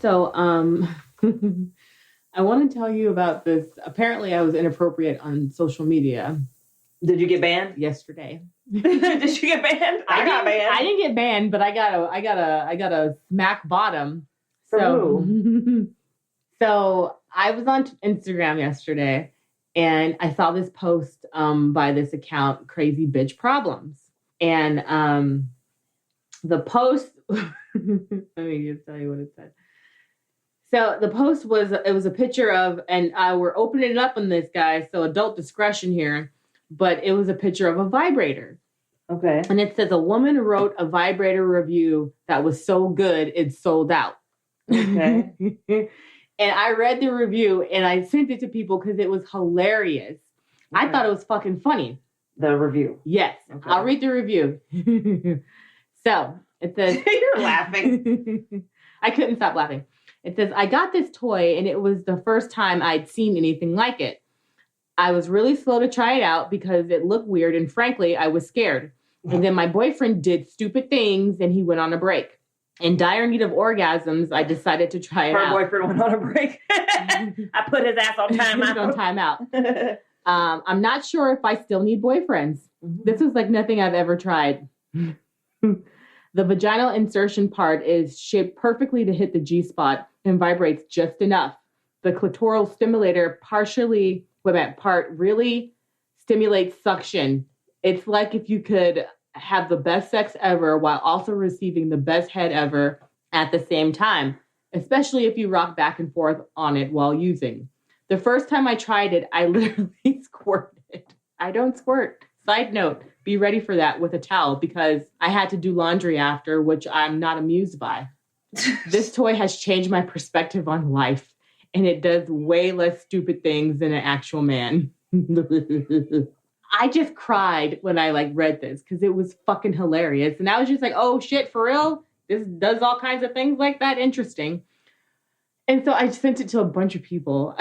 So, I want to tell you about this. Apparently, I was inappropriate on social media. Did you get banned yesterday? Did you get banned? I got banned. I didn't get banned, but I got a smack bottom. From who? So I was on Instagram yesterday, and I saw this post by this account, Crazy Bitch Problems, and the post. Let me just tell you what it said. So the post was a picture of, and we're opening it up on this, guy, so adult discretion here, but it was a picture of a vibrator. Okay. And it says a woman wrote a vibrator review that was so good it sold out. Okay. And I read the review and I sent it to people because it was hilarious. Okay. I thought it was fucking funny. The review? Yes. Okay. I'll read the review. So it says... You're laughing. I couldn't stop laughing. It says, I got this toy and it was the first time I'd seen anything like it. I was really slow to try it out because it looked weird and frankly, I was scared. And then my boyfriend did stupid things and he went on a break. In dire need of orgasms, I decided to try it out. Her boyfriend went on a break. I put his ass on timeout. On timeout. I'm not sure if I still need boyfriends. Mm-hmm. This was like nothing I've ever tried. The vaginal insertion part is shaped perfectly to hit the G-spot and vibrates just enough. The clitoral stimulator part really stimulates suction. It's like if you could have the best sex ever while also receiving the best head ever at the same time, especially if you rock back and forth on it while using. The first time I tried it, I literally squirted. I don't squirt. Side note, be ready for that with a towel because I had to do laundry after, which I'm not amused by. This toy has changed my perspective on life, and it does way less stupid things than an actual man. I just cried when I read this because it was fucking hilarious. And I was just like, oh shit, for real? This does all kinds of things like that? Interesting. And so I sent it to a bunch of people.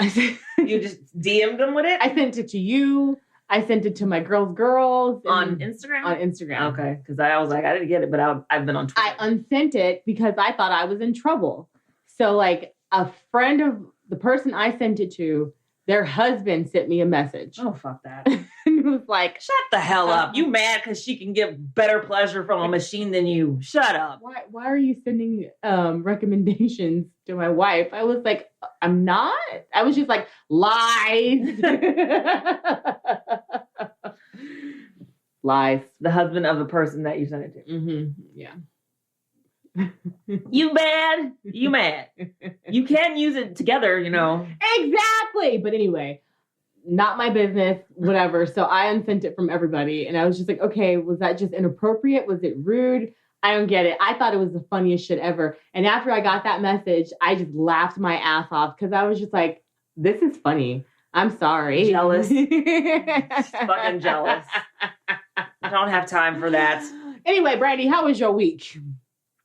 You just DM'd them with it? I sent it to you. I sent it to my girls. On Instagram? On Instagram. Okay. Because I was like, I didn't get it, but I've been on Twitter. I unsent it because I thought I was in trouble. So a friend of the person I sent it to, their husband sent me a message. Oh, fuck that. And it was like, shut the hell up. You mad because she can get better pleasure from a machine than you. Shut up. Why are you sending recommendations to my wife? I was like, I'm not. I was just like, lies. Lies. The husband of the person that you sent it to. Mm-hmm. Yeah. You mad? You mad? You can use it together, Exactly. But anyway, not my business, whatever. So I unsent it from everybody. And I was just like, okay, was that just inappropriate? Was it rude? I don't get it. I thought it was the funniest shit ever. And after I got that message, I just laughed my ass off because I was just like, this is funny. I'm sorry. Jealous. Fucking jealous. I don't have time for that. Anyway, Brandi, how was your week?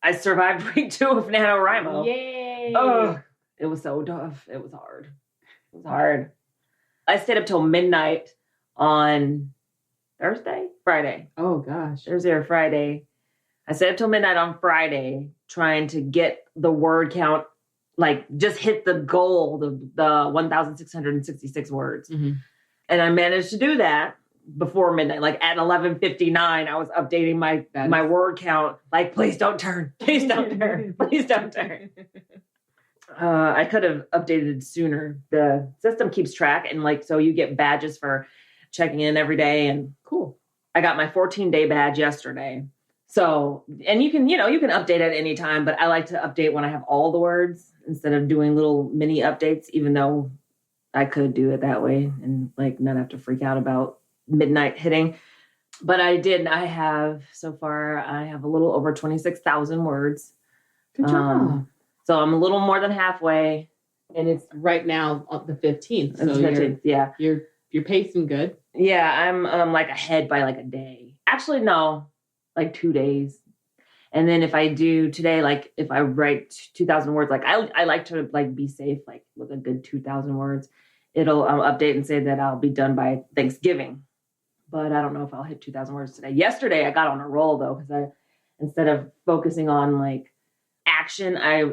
I survived week 2 of NaNoWrimo. Yay. Oh, it was so tough. It was hard. It was hard. I stayed up till midnight on Friday. Oh, gosh. Thursday or Friday. I stayed up till midnight on Friday trying to get the word count, just hit the goal, the 1,666 words. Mm-hmm. And I managed to do that before midnight. At 11:59, I was updating my word count. Please don't turn. Please don't turn. Please don't turn. I could have updated it sooner. The system keeps track, and so you get badges for checking in every day. And cool. I got my 14-day badge yesterday. So, and you can update at any time, but I like to update when I have all the words instead of doing little mini updates, even though I could do it that way and not have to freak out about midnight hitting. But I did. I have a little over 26,000 words. Good job. So I'm a little more than halfway. And it's right now up the 15th. So 15th, yeah. You're pacing good. Yeah, I'm ahead by a day. Actually, no. 2 days. And then if I do today, if I write 2,000 words, I like to be safe, with a good 2,000 words, I'll update and say that I'll be done by Thanksgiving. But I don't know if I'll hit 2,000 words today. Yesterday I got on a roll though, because instead of focusing on action. I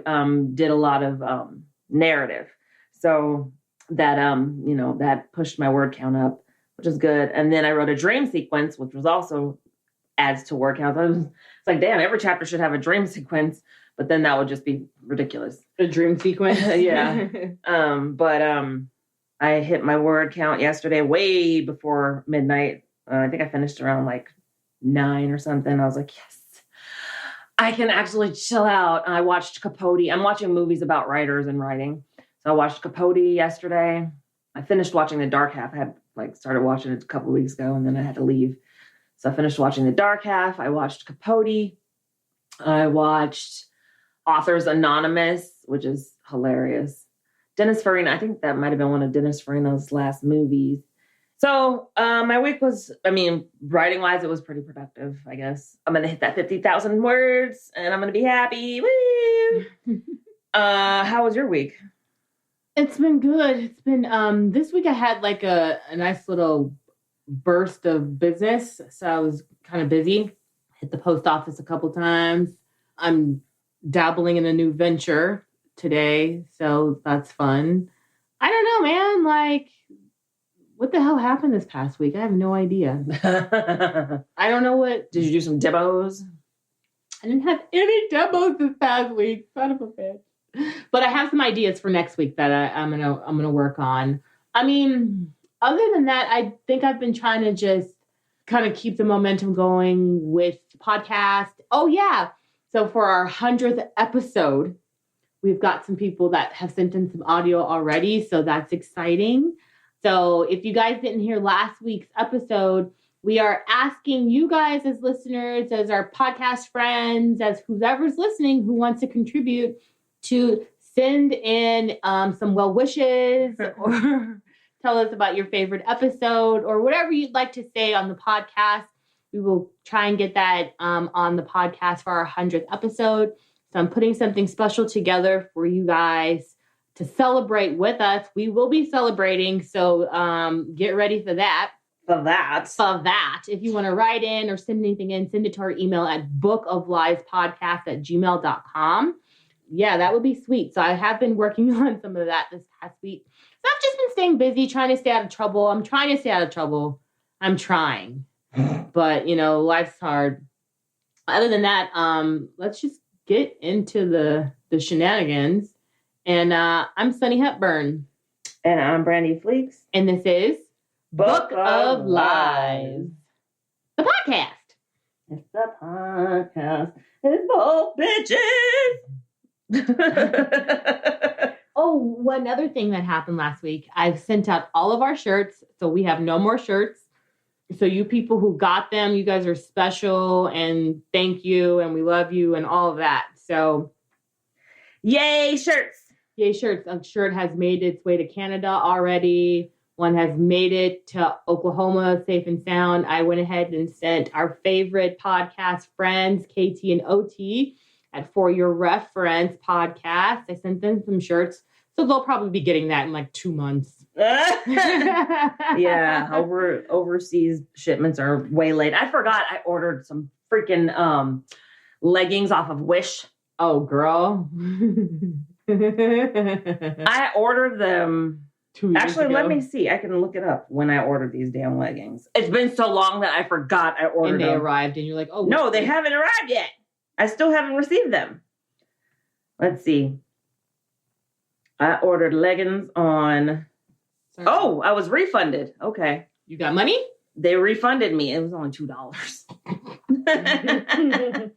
did a lot of narrative. So that, that pushed my word count up, which is good. And then I wrote a dream sequence, which was also adds to word count. It's like, damn, every chapter should have a dream sequence, but then that would just be ridiculous. A dream sequence? Yeah. But I hit my word count yesterday way before midnight. I think I finished around like 9 or something. I was like, yes, I can actually chill out. I watched Capote. I'm watching movies about writers and writing. So I watched Capote yesterday. I finished watching The Dark Half. I had started watching it a couple of weeks ago, and then I had to leave. So I finished watching The Dark Half. I watched Capote. I watched Authors Anonymous, which is hilarious. Dennis Farina, I think that might have been one of Dennis Farina's last movies. So my week was, writing-wise, it was pretty productive, I guess. I'm going to hit that 50,000 words, and I'm going to be happy. Woo! How was your week? It's been good. It's been, this week I had like a nice little burst of business. So I was kind of busy. Hit the post office a couple times. I'm dabbling in a new venture today. So that's fun. I don't know, man. Like, what the hell happened this past week? I have no idea. I don't know what. Did you do some demos? I didn't have any demos this past week. Son of a bitch. But I have some ideas for next week that I'm gonna work on. Other than that, I think I've been trying to just kind of keep the momentum going with podcast. Oh yeah. So for our 100th episode, we've got some people that have sent in some audio already. So that's exciting. So if you guys didn't hear last week's episode, we are asking you guys as listeners, as our podcast friends, as whoever's listening who wants to contribute, to send in some well wishes or tell us about your favorite episode or whatever you'd like to say on the podcast. We will try and get that on the podcast for our 100th episode. So I'm putting something special together for you guys to celebrate with us. We will be celebrating, so get ready for that. For that. If you want to write in or send anything in, send it to our email at bookofliespodcast@gmail.com. Yeah, that would be sweet. So I have been working on some of that this past week. So I've just been staying busy, trying to stay out of trouble. I'm trying to stay out of trouble. I'm trying. But, life's hard. Other than that, let's just get into the shenanigans. And I'm Sunni Hepburn. And I'm Brandi Fleeks. And this is Book of Lies, the podcast. It's the podcast. It's both bitches. Oh, one other thing that happened last week. I've sent out all of our shirts, so we have no more shirts. So you people who got them, you guys are special, and thank you, and we love you, and all of that. So, yay, shirts. Yay, shirts. A shirt has made its way to Canada already. One has made it to Oklahoma safe and sound. I went ahead and sent our favorite podcast friends, KT and OT, at For Your Reference podcast. I sent them some shirts. So they'll probably be getting that in like 2 months. Yeah, overseas shipments are way late. I forgot I ordered some freaking leggings off of Wish. Oh, girl. I ordered them 2 years Actually, ago. let me see. I can look it up when I ordered these damn leggings. It's been so long that I forgot I ordered and they them. arrived, and you're like, oh. No, they haven't arrived yet. I still haven't received them. Let's see. I ordered leggings on... Sorry. Oh, I was refunded. Okay. You got money? They refunded me. It was only $2.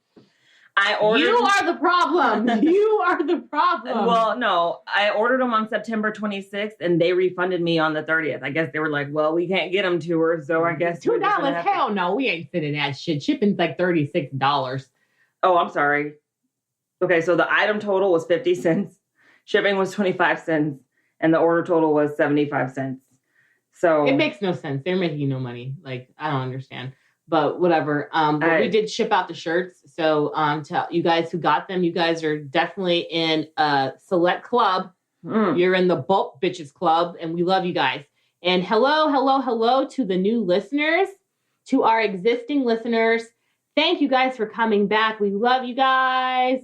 I ordered... You are the problem. You are the problem. Well, no. I ordered them on September 26th, and they refunded me on the 30th. I guess they were like, well, we can't get them to her, so I guess... $2? Hell no. We ain't sending that shit. Shipping's like $36. Oh, I'm sorry. Okay, so the item total was 50 cents. Shipping was 25 cents. And the order total was 75 cents. So it makes no sense. They're making no money. Like, I don't understand. But whatever. But we did ship out the shirts. So to you guys who got them, you guys are definitely in a select club. You're in the BOLP Bitches Club. And we love you guys. And hello to the new listeners. To our existing listeners. Thank you guys for coming back. We love you guys.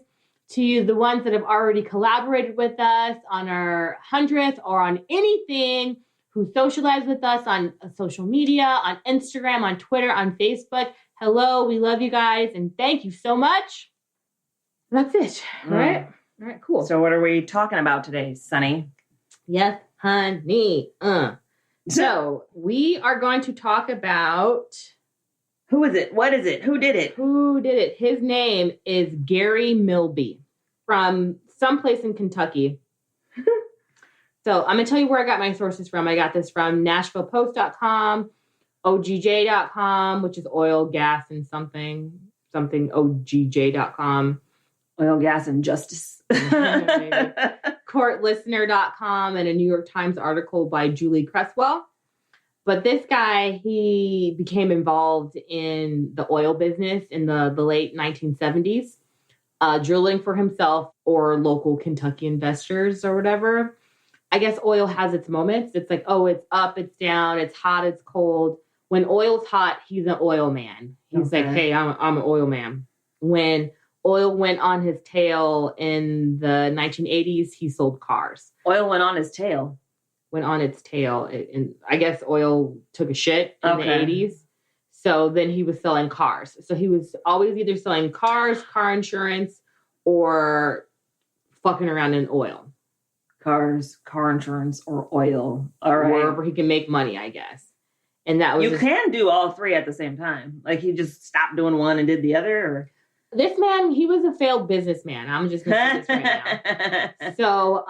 to the ones that have already collaborated with us on our 100th or on anything, who socialize with us on social media, on Instagram, on Twitter, on Facebook. Hello, we love you guys, and thank you so much. That's it, right? All right, cool. So what are we talking about today, Sunny? Yes, honey. So we are going to talk about... Who is it? What is it? Who did it? Who did it? His name is Gary Milby from someplace in Kentucky. So I'm going to tell you where I got my sources from. I got this from NashvillePost.com, OGJ.com, which is oil, gas, and something OGJ.com. Oil, gas, and justice. Courtlistener.com, and a New York Times article by Julie Cresswell. But this guy, he became involved in the oil business in the late 1970s, drilling for himself or local Kentucky investors or whatever. I guess oil has its moments. It's like, oh, it's up, it's down, it's hot, it's cold. When oil's hot, he's an oil man. He's like, hey, I'm an oil man. When oil went on his tail in the 1980s, he sold cars. Oil went on his tail. Went on its tail. And I guess oil took a shit in the 80s. So then he was selling cars. So he was always either selling cars, car insurance, or fucking around in oil. Cars, car insurance, or oil. All right. Wherever he can make money, I guess. And that was... You can do all three at the same time. Like he just stopped doing one and did the other, or... This man, he was a failed businessman. I'm just going to say this right now. So,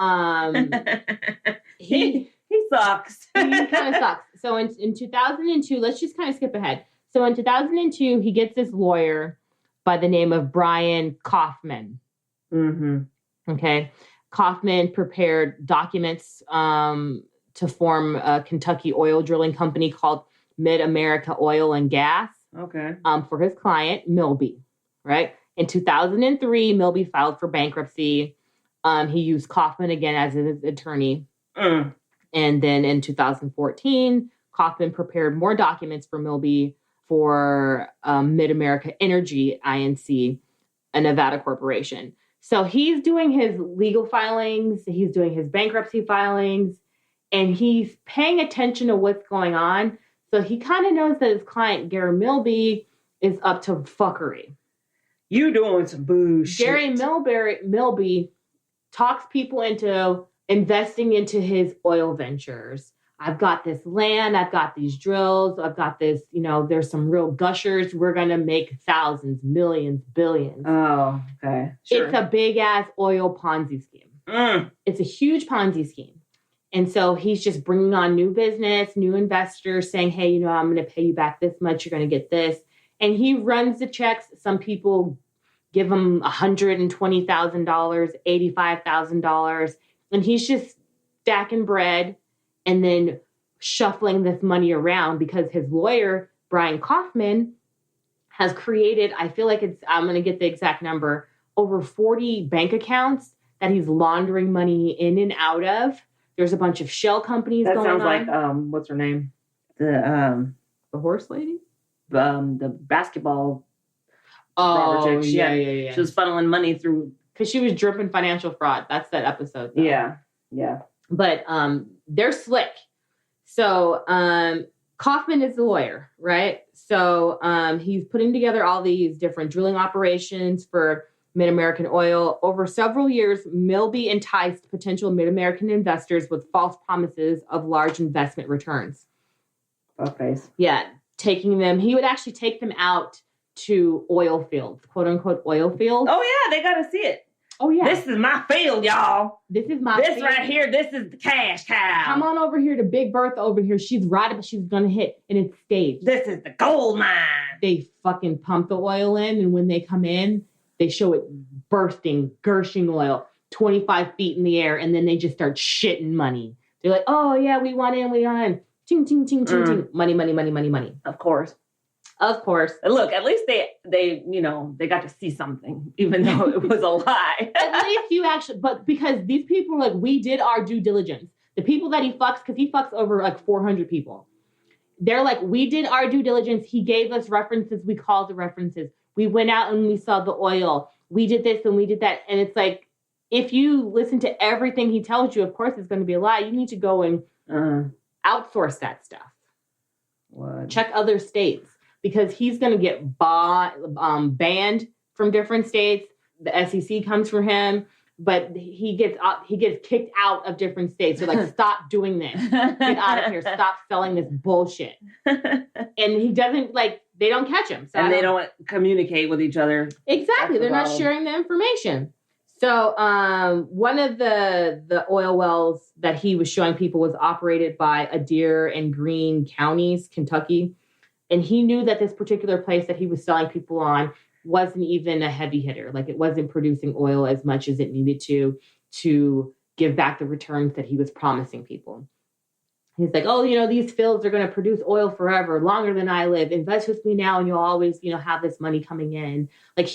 he sucks. He kind of sucks. So in 2002, let's just kind of skip ahead. So in 2002, he gets this lawyer by the name of Brian Kaufman. Mm-hmm. Okay. Kaufman prepared documents to form a Kentucky oil drilling company called Mid-America Oil and Gas. Okay. For his client, Milby. Right? In 2003, Milby filed for bankruptcy. He used Kaufman again as his attorney. And then in 2014, Kaufman prepared more documents for Milby for Mid-America Energy, INC, a Nevada corporation. So he's doing his legal filings, he's doing his bankruptcy filings, and he's paying attention to what's going on. So he kind of knows that his client, Gary Milby, is up to fuckery. You doing some bullshit. Gary Milby talks people into investing into his oil ventures. I've got this land. I've got these drills. I've got this, there's some real gushers. We're going to make thousands, millions, billions. Oh, okay. Sure. It's a big ass oil Ponzi scheme. It's a huge Ponzi scheme. And so he's just bringing on new business, new investors saying, hey, I'm going to pay you back this much. You're going to get this. And he runs the checks. Some people give him $120,000, $85,000. And he's just stacking bread and then shuffling this money around because his lawyer, Brian Kaufman, has created, I feel like I'm going to get the exact number, over 40 bank accounts that he's laundering money in and out of. There's a bunch of shell companies going on. That sounds like, what's her name? The horse lady? The basketball. Oh, yeah. She was funneling money through. Because she was dripping financial fraud. That's that episode. Though. Yeah. But they're slick. So Kaufman is the lawyer, right? So he's putting together all these different drilling operations for Mid-American Oil. Over several years, Milby enticed potential Mid-American investors with false promises of large investment returns. Okay. Yeah. He would actually take them out to oil fields, quote unquote oil fields. Oh yeah, they got to see it. Oh yeah. This is my field, y'all. This field. Right here, this is the cash cow. Come on over here to Big Bertha over here. She's right, but she's gonna hit, and it's staged. This is the gold mine. They fucking pump the oil in, and when they come in, they show it bursting, gushing oil, 25 feet in the air, and then they just start shitting money. They're like, oh yeah, we want in. Ting, ting, ting, ting, ting. Money. Of course. And look, at least they got to see something, even though it was a lie. At least you actually, but because these people are like, we did our due diligence. The people that he fucks, because he fucks over like 400 people. They're like, we did our due diligence. He gave us references. We called the references. We went out and we saw the oil. we did this and we did that. And it's like, if you listen to everything he tells you, of course it's going to be a lie. You need to go and outsource that stuff. What? Check other states, because he's going to get banned from different states. The SEC comes for him, but he gets kicked out of different states. So like, stop doing this. Get out of here. Stop selling this bullshit. And he doesn't they don't catch him. So and they don't communicate with each other. Exactly. They're not sharing the information. So one of the oil wells that he was showing people was operated by Adair and Greene counties, Kentucky. And he knew that this particular place that he was selling people on wasn't even a heavy hitter. Like, it wasn't producing oil as much as it needed to give back the returns that he was promising people. He's like, oh, these fields are going to produce oil forever, longer than I live. Invest with me now and you'll always, have this money coming in. Like,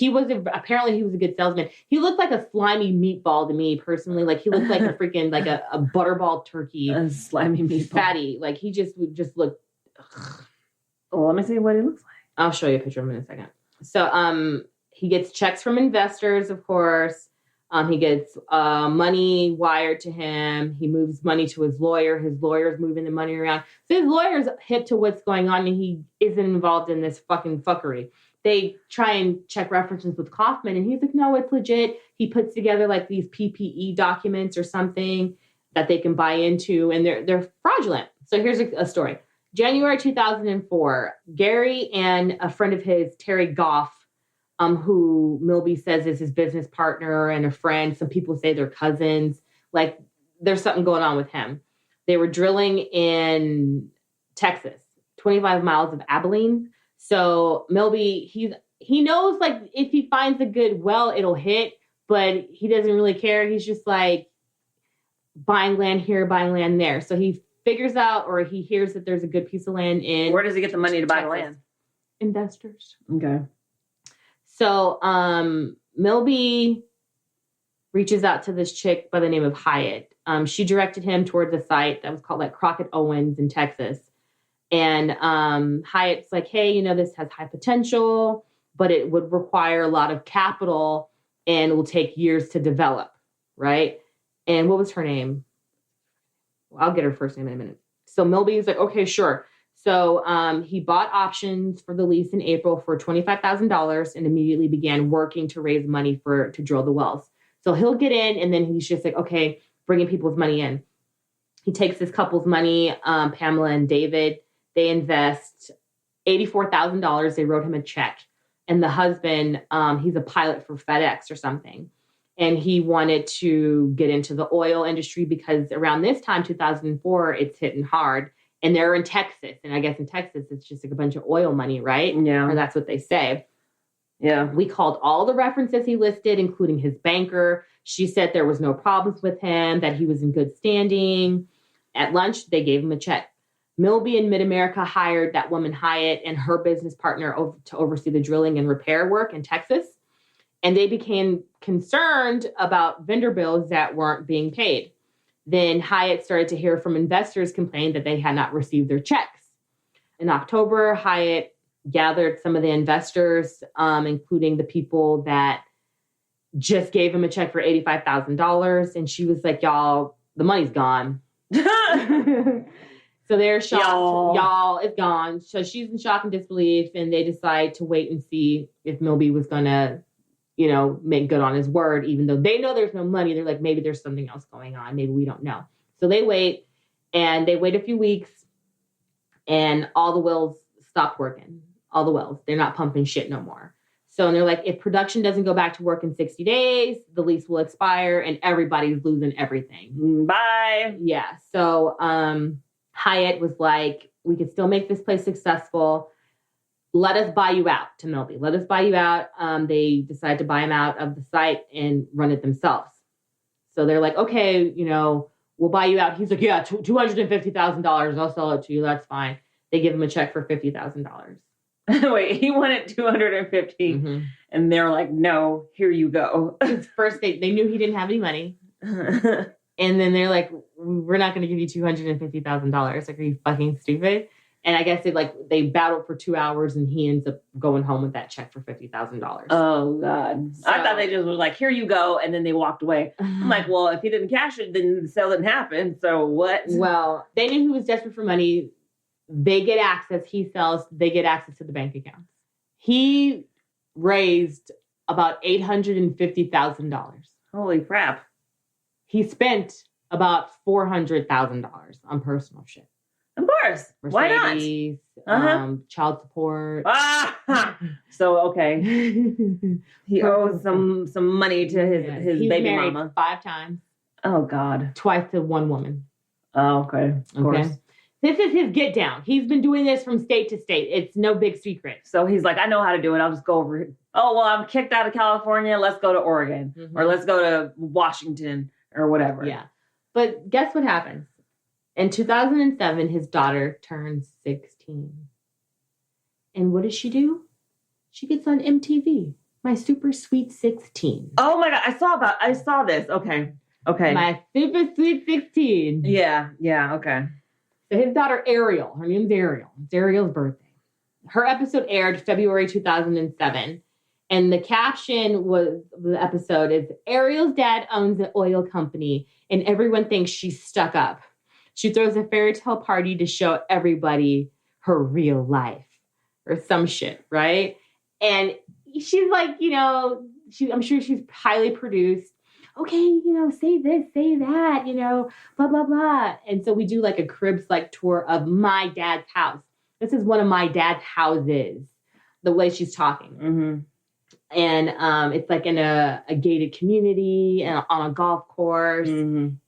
apparently he was a good salesman. He looked like a slimy meatball to me personally. Like, he looked like a freaking, like a butterball turkey. A slimy meatball. Fatty. Like, he just looked. Well, let me see what he looks like. I'll show you a picture of him in a second. So he gets checks from investors, of course. He gets money wired to him. He moves money to his lawyer. His lawyer's moving the money around. So his lawyer's hip to what's going on, and he isn't involved in this fucking fuckery. They try and check references with Kaufman, and he's like, no, it's legit. He puts together like these PPE documents or something that they can buy into, and they're fraudulent. So here's a story. January 2004, Gary and a friend of his, Terry Goff, who Milby says is his business partner and a friend. Some people say they're cousins. Like, there's something going on with him. They were drilling in Texas, 25 miles of Abilene. So Milby, he knows, like, if he finds a good well, it'll hit, but he doesn't really care. He's just like buying land here, buying land there. So he figures out, or he hears that there's a good piece of land in. Where does he get the money to buy the land? Investors. Okay. So Milby reaches out to this chick by the name of Hyatt. She directed him towards a site that was called like Crockett Owens in Texas. And Hyatt's like, hey, this has high potential, but it would require a lot of capital and it will take years to develop, right? And what was her name? I'll get her first name in a minute. So Milby's like, okay, sure. So he bought options for the lease in April for $25,000 and immediately began working to raise money to drill the wells. So he'll get in, and then he's just like, okay, bringing people's money in. He takes this couple's money, Pamela and David. They invest $84,000. They wrote him a check. And the husband, he's a pilot for FedEx or something. And he wanted to get into the oil industry because around this time, 2004, it's hitting hard. And they're in Texas. And I guess in Texas, it's just like a bunch of oil money, right? Yeah. Or that's what they say. Yeah. We called all the references he listed, including his banker. She said there was no problems with him, that he was in good standing. At lunch, they gave him a check. Milby and Mid-America hired that woman Hyatt and her business partner to oversee the drilling and repair work in Texas. And they became concerned about vendor bills that weren't being paid. Then Hyatt started to hear from investors complaining that they had not received their checks. In October, Hyatt gathered some of the investors, including the people that just gave him a check for $85,000. And she was like, y'all, the money's gone. So they're shocked. Y'all, it's gone. So she's in shock and disbelief. And they decide to wait and see if Milby was going to, make good on his word, even though they know there's no money. They're like, maybe there's something else going on. Maybe we don't know. So they wait, and they wait a few weeks, and all the wells stopped working. All the wells. They're not pumping shit no more. So, and they're like, if production doesn't go back to work in 60 days, the lease will expire, and everybody's losing everything. Bye. Yeah. So Hyatt was like, we could still make this place successful. Let us buy you out, to Milby. Let us buy you out. They decide to buy him out of the site and run it themselves. So they're like, okay, we'll buy you out. He's like, yeah, $250,000. I'll sell it to you. That's fine. They give him a check for $50,000. Wait, he wanted $250, Mm-hmm. and they're like, no, here you go. First, they knew he didn't have any money. And then they're like, we're not going to give you $250,000. Like, are you fucking stupid? And I guess they battled for 2 hours and he ends up going home with that check for $50,000. Oh, God. So, I thought they just were like, here you go. And then they walked away. I'm like, well, if he didn't cash it, then the sale didn't happen. So what? Well, they knew he was desperate for money. They get access. He sells. They get access to the bank accounts. He raised about $850,000. Holy crap. He spent about $400,000 on personal shit. Of course. Mercedes, Why not? Child support. So, okay. He owes some money to his He's baby married mama. 5 times. Oh, God. Twice to one woman. Oh, okay. Of course. This is his get down. He's been doing this from state to state. It's no big secret. So he's like, I know how to do it. I'll just go over here. Oh, well, I'm kicked out of California. Let's go to Oregon. Mm-hmm. Or let's go to Washington or whatever. Yeah. But guess what happens? In 2007, his daughter turns 16. And what does she do? She gets on MTV. My Super Sweet 16. Oh my God. I saw this. Okay. My Super Sweet 16. Yeah. Okay. So his daughter, Ariel, her name's Ariel. It's Ariel's birthday. Her episode aired February 2007. And the caption was the episode is Ariel's dad owns an oil company and everyone thinks she's stuck up. She throws a fairy tale party to show everybody her real life or some shit, right? And she's like, I'm sure she's highly produced. Okay, say this, say that, blah, blah, blah. And so we do like a cribs tour of my dad's house. This is one of my dad's houses, the way she's talking. Mm-hmm. And it's like in a gated community and on a golf course in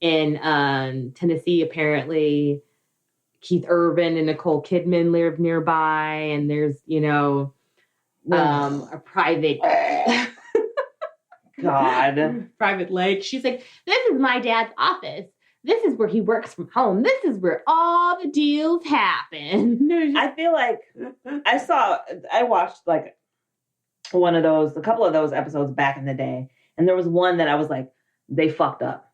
Tennessee, apparently. Keith Urban and Nicole Kidman live nearby. And there's, a private... God. Private lake. She's like, this is my dad's office. This is where he works from home. This is where all the deals happen. I feel like I watched a couple of those episodes back in the day. And there was one that I was like, they fucked up.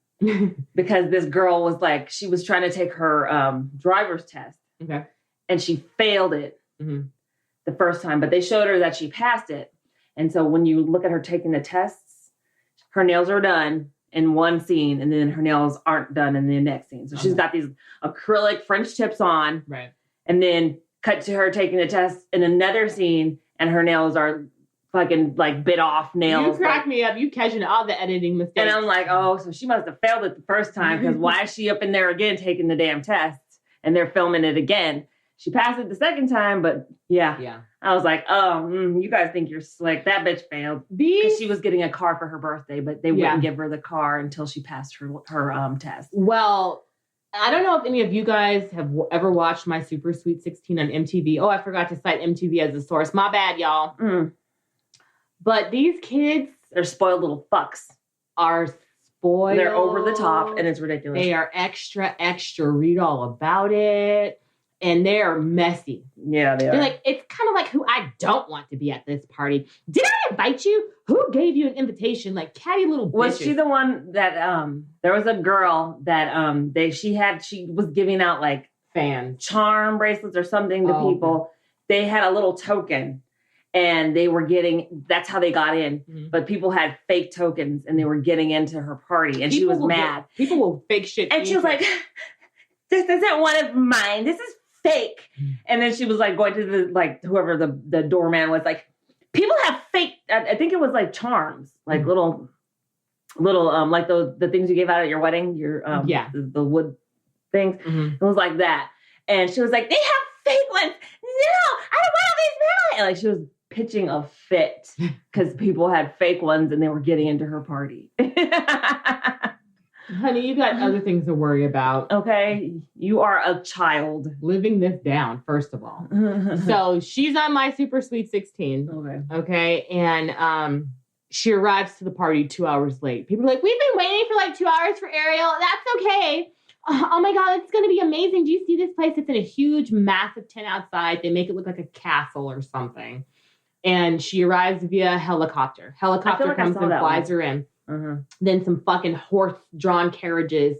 Because this girl was like, she was trying to take her driver's test. Okay. And she failed it the first time, but they showed her that she passed it. And so when you look at her taking the tests, her nails are done in one scene, and then her nails aren't done in the next scene. So she's got these acrylic French tips on. Right. And then cut to her taking the test in another scene, and her nails are fucking bit off nails. You crack me up. You catching all the editing mistakes. And I'm like, oh, so she must have failed it the first time, because why is she up in there again taking the damn tests? And they're filming it again. She passed it the second time, but yeah. I was like, oh, you guys think you're slick. That bitch failed. Because she was getting a car for her birthday, but they wouldn't give her the car until she passed her test. Well, I don't know if any of you guys have ever watched My Super Sweet 16 on MTV. Oh, I forgot to cite MTV as a source. My bad, y'all. But these kids... They're spoiled little fucks. Are spoiled. They're over the top, and it's ridiculous. They are extra. Read all about it. And they're messy. Yeah, they are. They're like, it's kind of like who I don't want to be at this party. Did I invite you? Who gave you an invitation? Like catty little bitches. Was she the one that there was a girl that she was giving out fans charm bracelets or something to people. Okay. They had a little token and they were that's how they got in. Mm-hmm. But people had fake tokens and they were getting into her party and she was mad. People will fake shit. And she was like, this isn't one of mine. This is fake. And then she was going to the whoever the doorman was like, people have fake, I think it was charms, little like the things you gave out at your wedding, your the wood things. Mm-hmm. It was like that. And she was like, they have fake ones. No, I don't want all these now. And she was pitching a fit because people had fake ones and they were getting into her party. Honey, you got other things to worry about. Okay. You are a child. Living this down, first of all. So she's on My Super Sweet 16. Okay. And she arrives to the party 2 hours late. People are like, we've been waiting for 2 hours for Ariel. That's okay. Oh my God, it's going to be amazing. Do you see this place? It's in a huge, massive tent outside. They make it look like a castle or something. And she arrives via helicopter. Helicopter comes and flies her in. Then some fucking horse-drawn carriages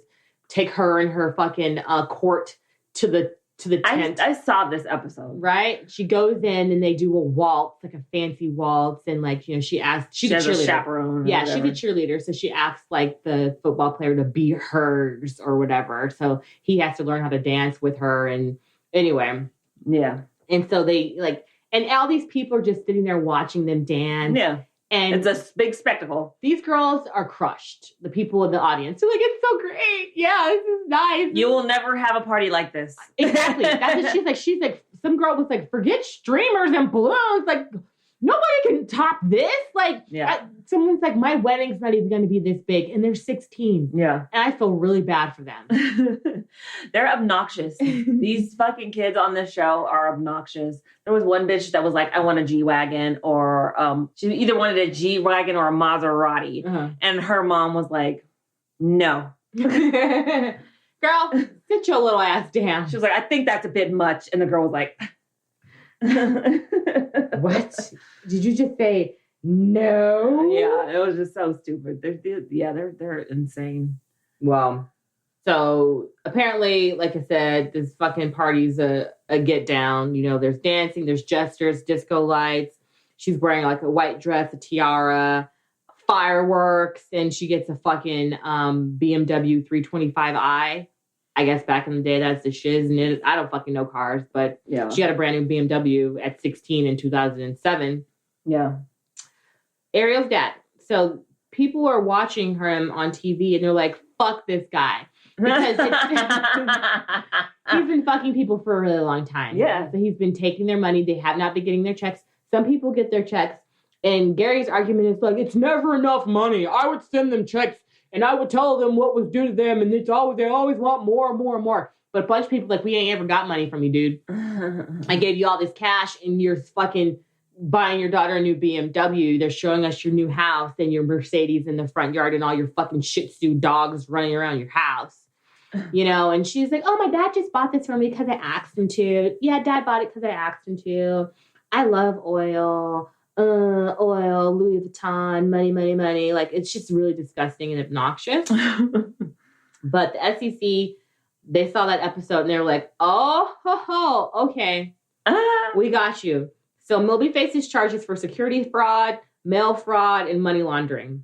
take her and her fucking court to to the tent. I saw this episode. Right? She goes in and they do a waltz, like a fancy waltz. And like, you know, she asks, she's a has cheerleader. A chaperone. Yeah, she's a cheerleader. So she asks like the football player to be hers or whatever. So he has to learn how to dance with her. And anyway. Yeah. And so they like, and all these people are just sitting there watching them dance. Yeah. And it's a big spectacle. These girls are crushed. The people in the audience. They're like, it's so great. Yeah, this is nice. You will never have a party like this. Exactly. That's what she's like. She's like, some girl was like, forget streamers and balloons. Like, nobody can top this. Like, someone's like, my wedding's not even going to be this big. And they're 16. Yeah. And I feel really bad for them. They're obnoxious. These fucking kids on this show are obnoxious. There was one bitch that was like, I want a G-Wagon, or she either wanted a G-Wagon or a Maserati. Uh-huh. And her mom was like, no. Girl, sit your little ass down. She was like, I think that's a bit much. And the girl was like, what? Did you just say no? Yeah, it was just so stupid. They're insane. Well, so apparently, like I said, this fucking party's a get down. You know, there's dancing, there's gestures, disco lights. She's wearing like a white dress, a tiara, fireworks, and she gets a fucking BMW 325i. I guess back in the day, that's the shiz. And I don't fucking know cars, but she had a brand new BMW at 16 in 2007. Yeah. Ariel's dad. So people are watching him on TV and they're like, fuck this guy. Because he's been fucking people for a really long time. Yeah. So he's been taking their money. They have not been getting their checks. Some people get their checks. And Gary's argument is like, it's never enough money. I would send them checks and I would tell them what was due to them. And they always want more and more and more. But a bunch of people like, we ain't ever got money from you, dude. I gave you all this cash and you're fucking buying your daughter a new BMW. They're showing us your new house and your Mercedes in the front yard and all your fucking Shih Tzu dogs running around your house. You know, and she's like, oh, my dad just bought this for me because I asked him to. Yeah, dad bought it because I asked him to. I love oil. Oil, Louis Vuitton, money. Like, it's just really disgusting and obnoxious. But the SEC, they saw that episode and they were like, okay, we got you. So Milby faces charges for security fraud, mail fraud, and money laundering.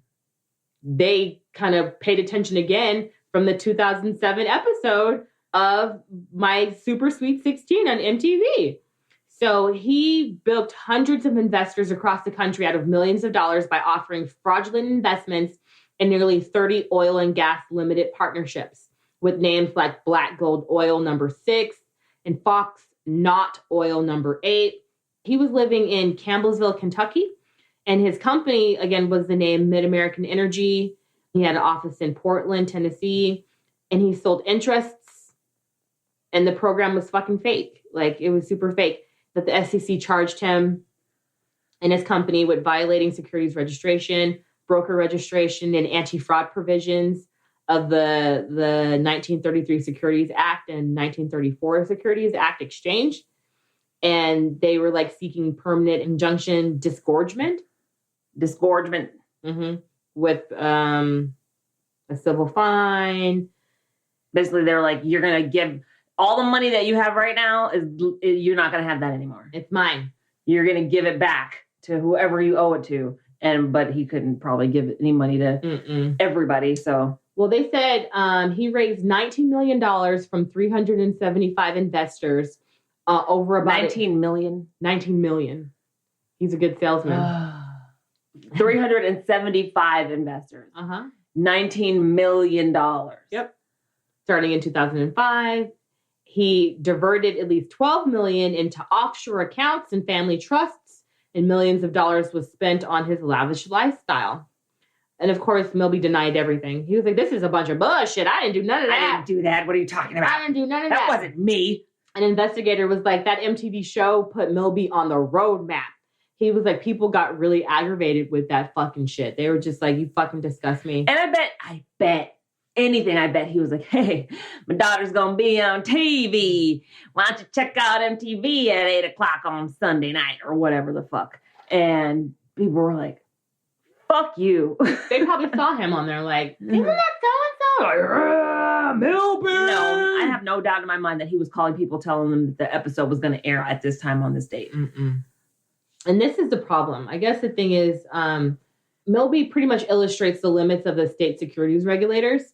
They kind of paid attention again from the 2007 episode of My Super Sweet 16 on MTV. So he bilked hundreds of investors across the country out of millions of dollars by offering fraudulent investments in nearly 30 oil and gas limited partnerships with names like Black Gold Oil number 6 and Fox Not Oil number 8. He was living in Campbellsville, Kentucky, and his company, again, was the name Mid-American Energy. He had an office in Portland, Tennessee, and he sold interests, and the program was fucking fake. Like, it was super fake. That the SEC charged him and his company with violating securities registration, broker registration, and anti-fraud provisions of the 1933 Securities Act and 1934 Securities Act exchange. And they were like seeking permanent injunction disgorgement. Mm-hmm. With a civil fine. Basically, they're like, you're going to give all the money that you have right now you're not going to have that anymore. It's mine. You're going to give it back to whoever you owe it to. But he couldn't probably give any money to everybody. So, well, they said he raised $19 million from 375 investors over about 19 million. 19 million. He's a good salesman. 375 investors. $19 million. Yep. Starting in 2005. He diverted at least $12 million into offshore accounts and family trusts, and millions of dollars was spent on his lavish lifestyle. And of course, Milby denied everything. He was like, this is a bunch of bullshit. I didn't do none of that. I didn't do that. What are you talking about? I didn't do none of that. That wasn't me. An investigator was like, that MTV show put Milby on the roadmap. He was like, people got really aggravated with that fucking shit. They were just like, you fucking disgust me. And I bet he was like, hey, my daughter's going to be on TV. Why don't you check out MTV at 8 o'clock on Sunday night or whatever the fuck. And people were like, fuck you. They probably saw him on there like, isn't that so-and-so? Milby! No, I have no doubt in my mind that he was calling people, telling them that the episode was going to air at this time on this date. Mm-mm. And this is the problem. I guess the thing is, Milby pretty much illustrates the limits of the state securities regulators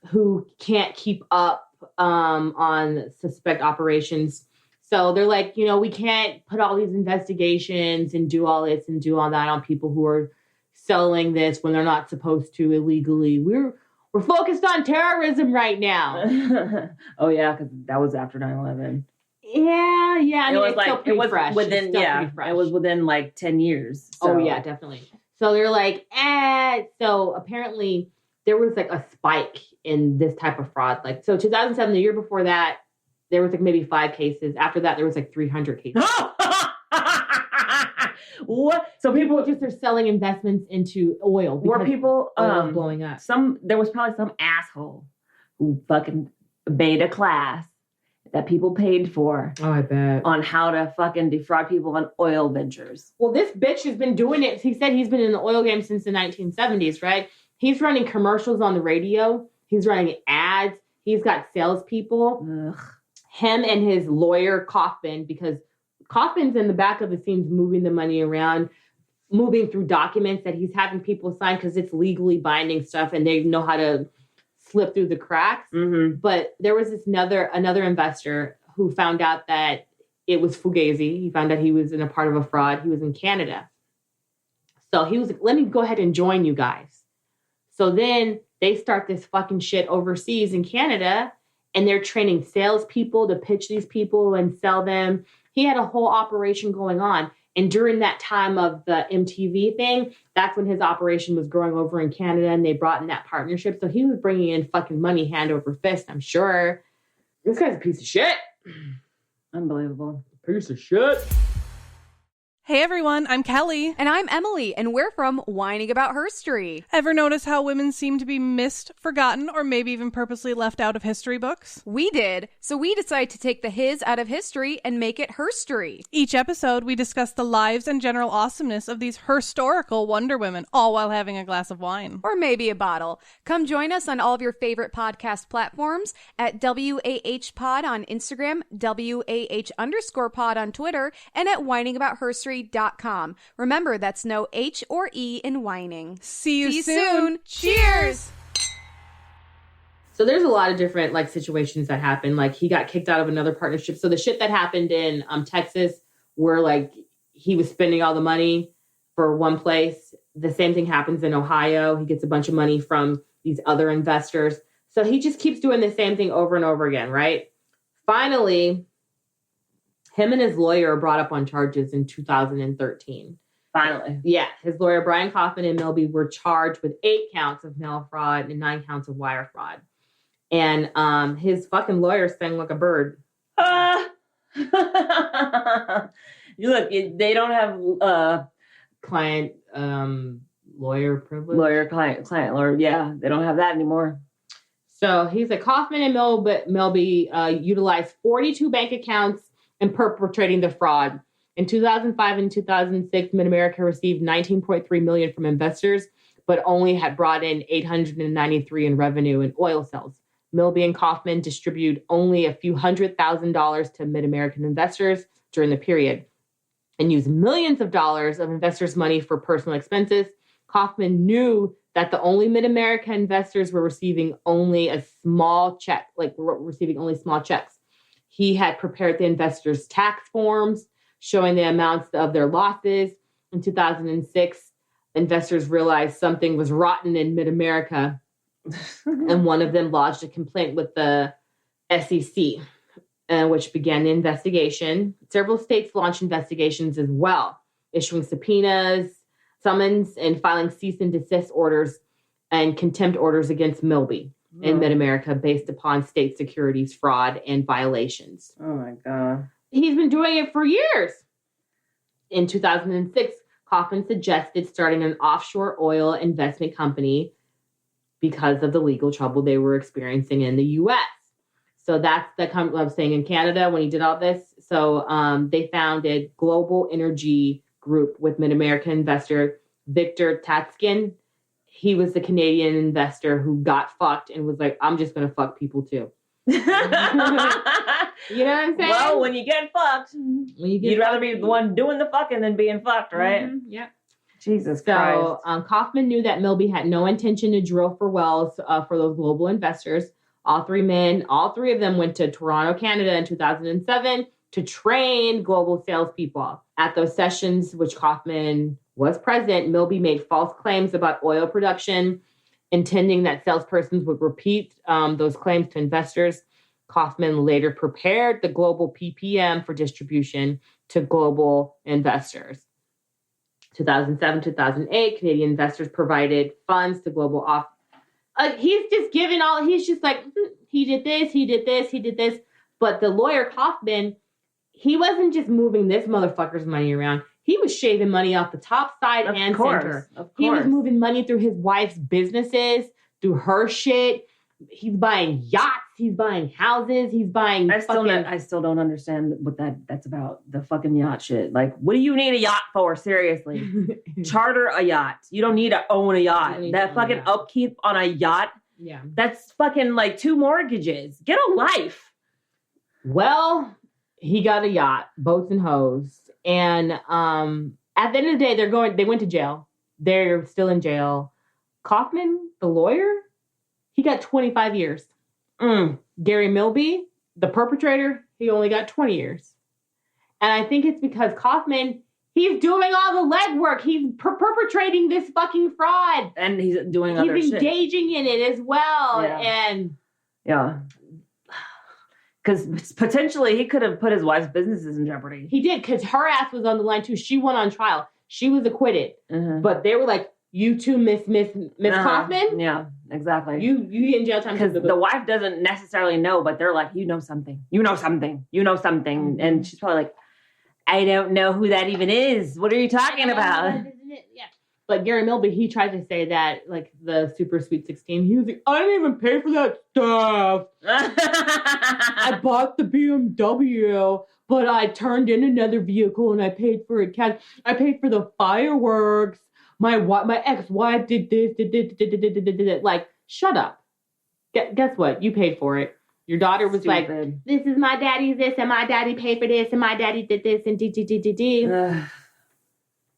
who can't keep up on suspect operations. So they're like, we can't put all these investigations and do all this and do all that on people who are selling this when they're not supposed to illegally. We're focused on terrorism right now. Oh yeah, because that was after 9/11. Yeah. I mean, it was it's like still pretty it was fresh. within it was within like 10 years. So. Oh yeah, definitely. So they're like, So apparently there was like a spike in this type of fraud. Like, so 2007, the year before that, there was like maybe 5 cases. After that, there was like 300 cases. What? So people just are selling investments into oil. Were people oil is blowing up? There was probably some asshole who fucking made a class that people paid for. Oh, I bet. On how to fucking defraud people on oil ventures. Well, this bitch has been doing it. He said he's been in the oil game since the 1970s, right? He's running commercials on the radio. He's running ads. He's got salespeople. Ugh. Him and his lawyer, Kaufman, because Kaufman's in the back of the scenes moving the money around, moving through documents that he's having people sign because it's legally binding stuff and they know how to slip through the cracks. Mm-hmm. But there was another investor who found out that it was Fugazi. He found out he was in a part of a fraud. He was in Canada. So he was like, let me go ahead and join you guys. So then they start this fucking shit overseas in Canada and they're training salespeople to pitch these people and sell them. He had a whole operation going on. And during that time of the MTV thing, that's when his operation was growing over in Canada and they brought in that partnership. So he was bringing in fucking money hand over fist, I'm sure. This guy's a piece of shit. Unbelievable. Piece of shit. Hey everyone, I'm Kelly. And I'm Emily, and we're from Whining About Herstory. Ever notice how women seem to be missed, forgotten, or maybe even purposely left out of history books? We did, so we decided to take the his out of history and make it herstory. Each episode, we discuss the lives and general awesomeness of these historical Wonder Women, all while having a glass of wine. Or maybe a bottle. Come join us on all of your favorite podcast platforms at WAH Pod on Instagram, WAH_pod on Twitter, and at whiningaboutherstory.com. Remember, that's no H or E in whining. See you soon. Cheers! So there's a lot of different situations that happen. Like he got kicked out of another partnership. So the shit that happened in Texas where he was spending all the money for one place. The same thing happens in Ohio. He gets a bunch of money from these other investors. So he just keeps doing the same thing over and over again, right? Finally, him and his lawyer are brought up on charges in 2013. Finally. Yeah. His lawyer, Brian Kaufman and Milby, were charged with 8 counts of mail fraud and 9 counts of wire fraud. And his fucking lawyer sang like a bird. Look, they don't have client lawyer privilege. Lawyer, client, lawyer. Yeah, they don't have that anymore. So he's like, Kaufman and Milby utilized 42 bank accounts in perpetrating the fraud. In 2005 and 2006, Mid-America received $19.3 million from investors, but only had brought in $893 in revenue in oil sales. Milby and Kaufman distributed only a few $100,000 to Mid-American investors during the period and used millions of dollars of investors' money for personal expenses. Kaufman knew that the only Mid-America investors were receiving only a small check, receiving only small checks. He had prepared the investors' tax forms showing the amounts of their losses. In 2006, investors realized something was rotten in Mid-America, and one of them lodged a complaint with the SEC, which began the investigation. Several states launched investigations as well, issuing subpoenas, summons, and filing cease and desist orders and contempt orders against Milby in Mid-America based upon state securities fraud and violations. Oh my God. He's been doing it for years. In 2006, Kaufman suggested starting an offshore oil investment company because of the legal trouble they were experiencing in the U.S. So that's the company I was saying in Canada when he did all this. So they founded Global Energy Group with Mid-American investor Victor Tatskin. he was the Canadian investor who got fucked and was like, I'm just going to fuck people too. You know what I'm saying? Well, when you get fucked, you'd rather be the one doing the fucking than being fucked, right? Mm-hmm. Yeah. Jesus So Christ. Kaufman knew that Milby had no intention to drill for wells for those global investors. All three of them went to Toronto, Canada in 2007 to train global salespeople. At those sessions, which Kaufman was present, Milby made false claims about oil production, intending that salespersons would repeat those claims to investors. Kaufman later prepared the global PPM for distribution to global investors. 2007, 2008, Canadian investors provided funds to global he's just giving he's just like, he did this, he did this, he did this. But the lawyer Kaufman, he wasn't just moving this motherfucker's money around. He was shaving money off the top side and center. He was moving money through his wife's businesses, through her shit. He's buying yachts. He's buying houses. He's buying. I still don't understand what that's about. The fucking yacht shit. Like, what do you need a yacht for? Seriously, charter a yacht. You don't need to own a yacht. That fucking upkeep on a yacht. Yeah, that's fucking like 2 mortgages. Get a life. Well, he got a yacht, boats and hoes, and at the end of the day, they went to jail. They're still in jail. Kaufman, the lawyer, he got 25 years. Gary Milby, the perpetrator, he only got 20 years. And I think it's because Kaufman, he's doing all the legwork. He's perpetrating this fucking fraud. And he's doing other shit. He's engaging in it as well. Yeah. And yeah. Because potentially he could have put his wife's businesses in jeopardy. He did, because her ass was on the line too. She went on trial. She was acquitted. Mm-hmm. But they were like, you too, Miss Kaufman? Yeah, exactly. You get in jail time. Because the wife doesn't necessarily know, but they're like, you know something. Mm-hmm. And she's probably like, I don't know who that even is. What are you talking about? Yeah. But Gary Milby, he tried to say that, like, the Super Sweet 16, he was like, I didn't even pay for that stuff. I bought the BMW, but I turned in another vehicle and I paid for it cash. I paid for the fireworks. My ex-wife did this. Like, shut up. Guess what? You paid for it. Your daughter was like, this is my daddy's this, and my daddy paid for this, and my daddy did this, and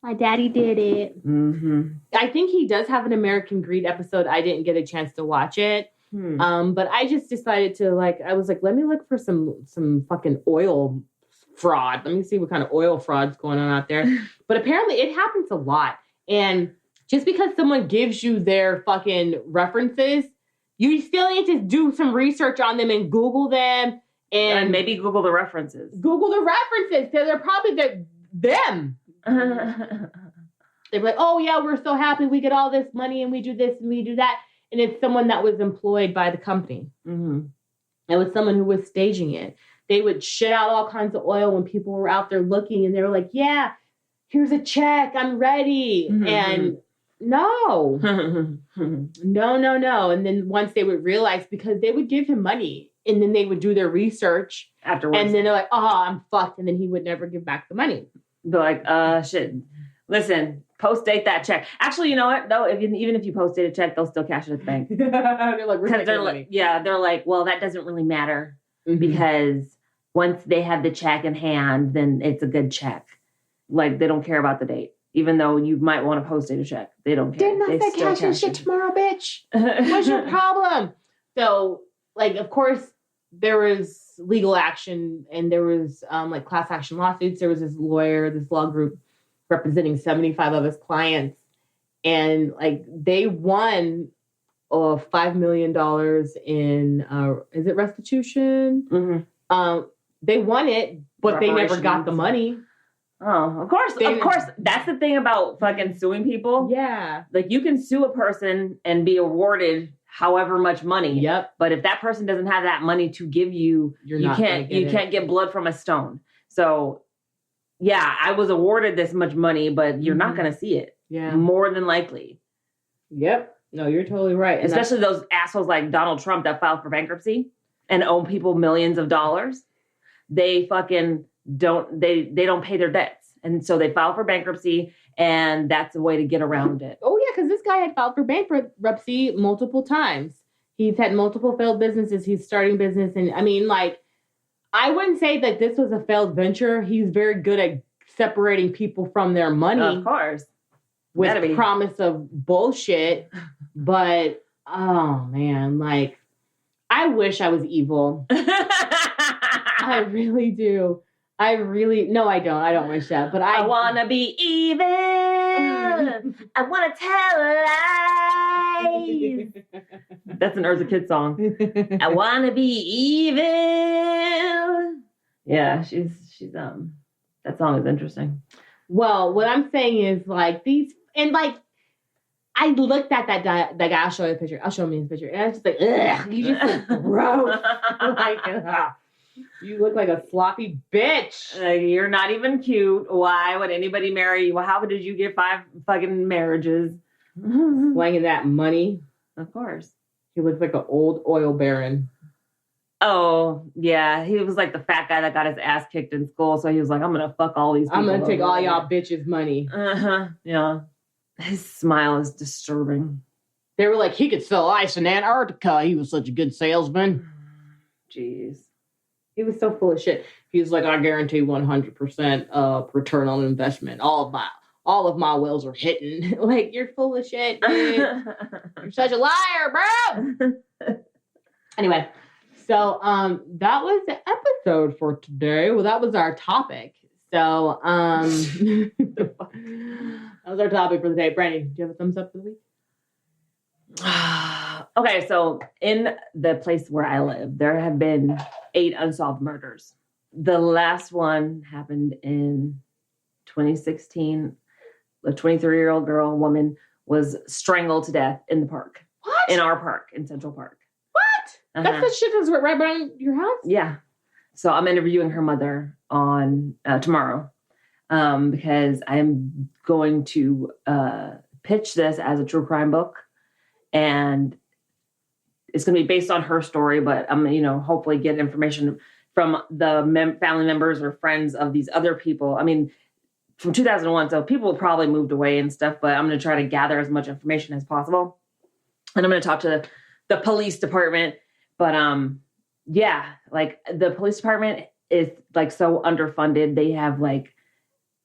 my daddy did it. Mm-hmm. I think he does have an American Greed episode. I didn't get a chance to watch it. But I just decided to, like, I was like, let me look for some fucking oil fraud. Let me see what kind of oil fraud's going on out there. But apparently it happens a lot. And just because someone gives you their fucking references, you still need to do some research on them and Google them. And maybe Google the references. So they're probably them. They're like, oh yeah, we're so happy we get all this money and we do this and we do that. And it's someone that was employed by the company. Mm-hmm. It was someone who was staging it. They would shit out all kinds of oil when people were out there looking and they were like, yeah, here's a check, I'm ready. Mm-hmm. And no. No. And then once they would realize, because they would give him money and then they would do their research afterwards. And then they're like, oh, I'm fucked. And then he would never give back the money. They're like, shit, listen, post date that check. Actually, you know what? Though, even if you post date a check, they'll still cash it at the bank. They're like, they're like, well, that doesn't really matter because once they have the check in hand, then it's a good check. Like, they don't care about the date. Even though you might want to post date a check. They don't care. Didn't I say cash and shit tomorrow, bitch? What's your problem? So, like, of course, there was legal action and there was, like, class action lawsuits. There was this law group representing 75 of his clients. And, like, they won $5 million in, is it restitution? Mm-hmm. They won it, but they never got the money. Oh, of course. That's the thing about fucking suing people. Yeah. Like, you can sue a person and be awarded however much money. Yep. But if that person doesn't have that money to give you, you can't get blood from a stone. So, yeah, I was awarded this much money, but you're not going to see it. Yeah. More than likely. Yep. No, you're totally right. And especially those assholes like Donald Trump that filed for bankruptcy and owe people millions of dollars. They fucking don't pay their debts. And so they file for bankruptcy and that's a way to get around it. Oh yeah, because this guy had filed for bankruptcy multiple times. He's had multiple failed businesses. He's starting business. And I mean, like, I wouldn't say that this was a failed venture. He's very good at separating people from their money. Of course. With promise of bullshit. But, oh, man, like, I wish I was evil. I really do. No, I don't. I don't wish that. But I want to be evil. I want to tell lies. That's an Eartha Kitt song. I want to be evil. Yeah, she's that song is interesting. Well, what I'm saying is like these, and like, I looked at that guy. I'll show you a picture. I'll show me his picture. And I was just like, ugh, you just look gross. Like, you look like a sloppy bitch. You're not even cute. Why would anybody marry you? Well, how did you get 5 fucking marriages? Slanging that money. Of course. He looks like an old oil baron. Oh, yeah. He was like the fat guy that got his ass kicked in school. So he was like, I'm going to fuck all these people. I'm going to take all y'all bitches' money. Uh-huh. Yeah. His smile is disturbing. They were like, he could sell ice in Antarctica. He was such a good salesman. Jeez. He was so full of shit. He was like, I guarantee 100% return on investment. All of my wells are hitting. Like, you're full of shit, dude. You're such a liar, bro. Anyway, so that was the episode for today. Well, that was our topic. So that was our topic for the day. Brandi, do you have a thumbs up for the week? Okay, so in the place where I live, there have been 8 unsolved murders. The last one happened in 2016. A 23-year-old woman, was strangled to death in the park. What? In our park, in Central Park. What? That's the shit that's right behind your house? Yeah. So I'm interviewing her mother on tomorrow because I'm going to pitch this as a true crime book. And it's going to be based on her story, but I'm going to, hopefully get information from the family members or friends of these other people. I mean, from 2001, so people probably moved away and stuff, but I'm going to try to gather as much information as possible. And I'm going to talk to the police department. But yeah, like the police department is like so underfunded. They have like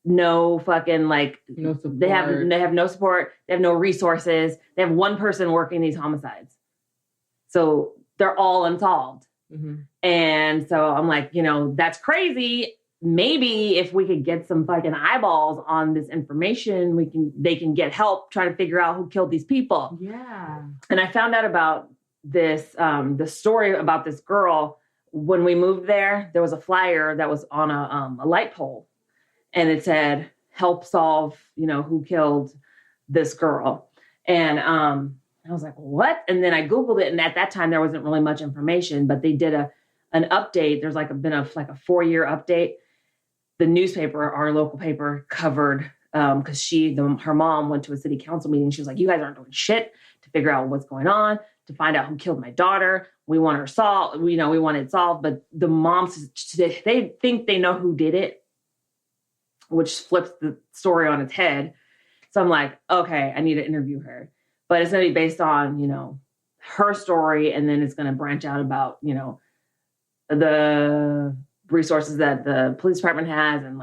no fucking like no support. They have no support. They have no resources. They have one person working these homicides. So they're all unsolved. Mm-hmm. And so I'm like, that's crazy. Maybe if we could get some fucking eyeballs on this information, they can get help trying to figure out who killed these people. Yeah. And I found out about this, the story about this girl. When we moved there was a flyer that was on a light pole, and it said, help solve, who killed this girl. And I was like, what? And then I Googled it. And at that time, there wasn't really much information, but they did an update. There's been a 4-year update. The newspaper, our local paper, covered because her mom went to a city council meeting. She was like, you guys aren't doing shit to figure out what's going on, to find out who killed my daughter. We want her solved. We want it solved. But the mom says they think they know who did it, which flips the story on its head. So I'm like, okay, I need to interview her. But it's going to be based on, her story. And then it's going to branch out about, the resources that the police department has and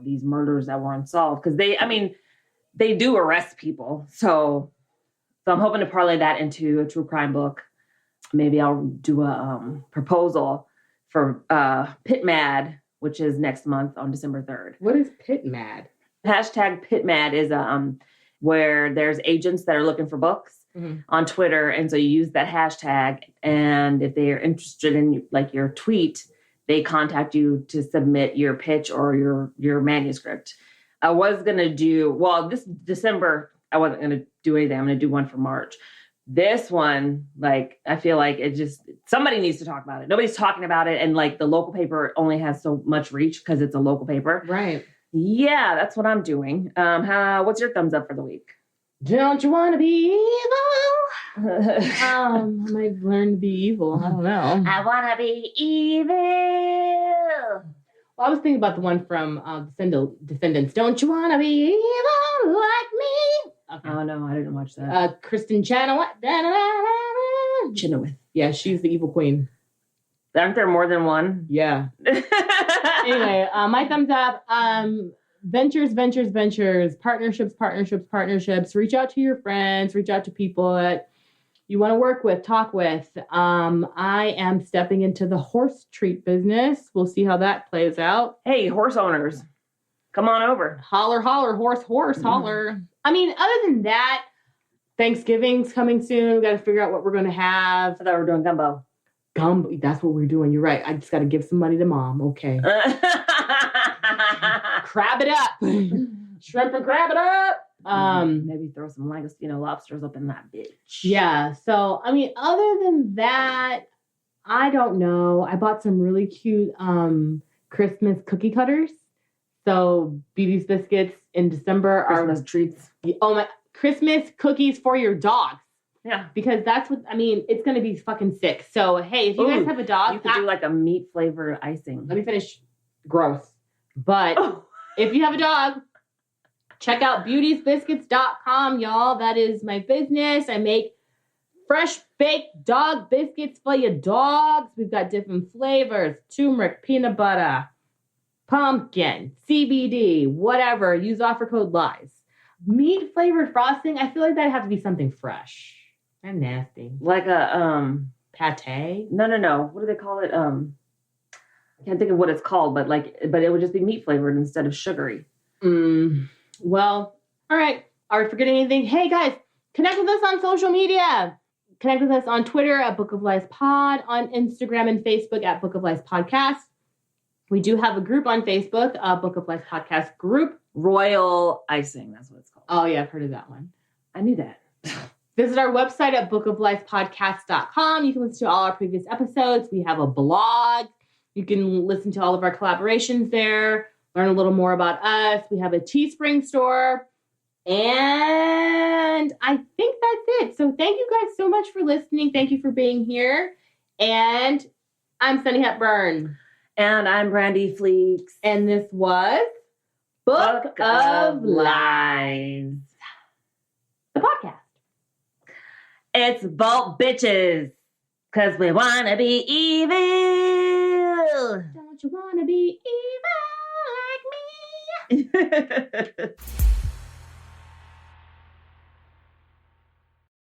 these murders that were unsolved. Because they do arrest people. So I'm hoping to parlay that into a true crime book. Maybe I'll do a proposal for Pit Mad, which is next month on December 3rd. What is Pit Mad? Hashtag Pit Mad is where there's agents that are looking for books on Twitter. And so you use that hashtag. And if they are interested in your tweet, they contact you to submit your pitch or your manuscript. I was going to do, this December, I wasn't going to do anything. I'm going to do one for March. This one, I feel like somebody needs to talk about it. Nobody's talking about it. And the local paper only has so much reach because it's a local paper. Right. Yeah, that's what I'm doing. What's your thumbs up for the week? Don't you want to be evil? I might learn to be evil. I don't know. I want to be evil. Well, I was thinking about the one from Descendants. Don't you want to be evil like me? Okay. Oh no, I didn't watch that. Kristen Chenoweth. Chenoweth. Yeah, she's the evil queen. Aren't there more than one? Yeah. Anyway, my thumbs up. Ventures, partnerships. Reach out to your friends. Reach out to people that you want to work with, talk with. I am stepping into the horse treat business. We'll see how that plays out. Hey, horse owners, come on over. Holler, horse, holler. I mean, other than that, Thanksgiving's coming soon. We got to figure out what we're going to have. I thought we were doing gumbo. Gumbo, that's what we're doing. You're right. I just got to give some money to mom. Okay. Crab it up. Shrimp and crab it up. Maybe throw some lobsters up in that bitch. Yeah. So, I mean, other than that, I don't know. I bought some really cute Christmas cookie cutters. So, Beauty's Biscuits in December Christmas treats. Oh my, Christmas cookies for your dogs. Yeah. Because that's what, I mean, it's going to be fucking sick. So, hey, if you guys have a dog. You could do like a meat flavored icing. Let me finish. Gross. But if you have a dog, check out beautiesbiscuits.com, y'all. That is my business. I make fresh baked dog biscuits for your dogs. We've got different flavors: turmeric, peanut butter, pumpkin, CBD, whatever. Use offer code LIES. Meat flavored frosting. I feel like that'd have to be something fresh and nasty. Like a pate? No. What do they call it? I can't think of what it's called, but it would just be meat flavored instead of sugary. Well, all right. Are we forgetting anything? Hey guys, connect with us on social media. Connect with us on Twitter at Book of Lies Pod, on Instagram and Facebook at Book of Lies Podcast. We do have a group on Facebook, Book of Lies Podcast group. Royal Icing, that's what it's called. Oh yeah, I've heard of that one. I knew that. Visit our website at bookoflifepodcast.com. You can listen to all our previous episodes. We have a blog. You can listen to all of our collaborations there, learn a little more about us. We have a Teespring store. And I think that's it. So thank you guys so much for listening. Thank you for being here. And I'm Sunni Hepburn. And I'm Brandi Fleeks. And this was Book of Lies, the podcast. It's BOLP bitches, because we want to be evil. Don't you want to be evil like me?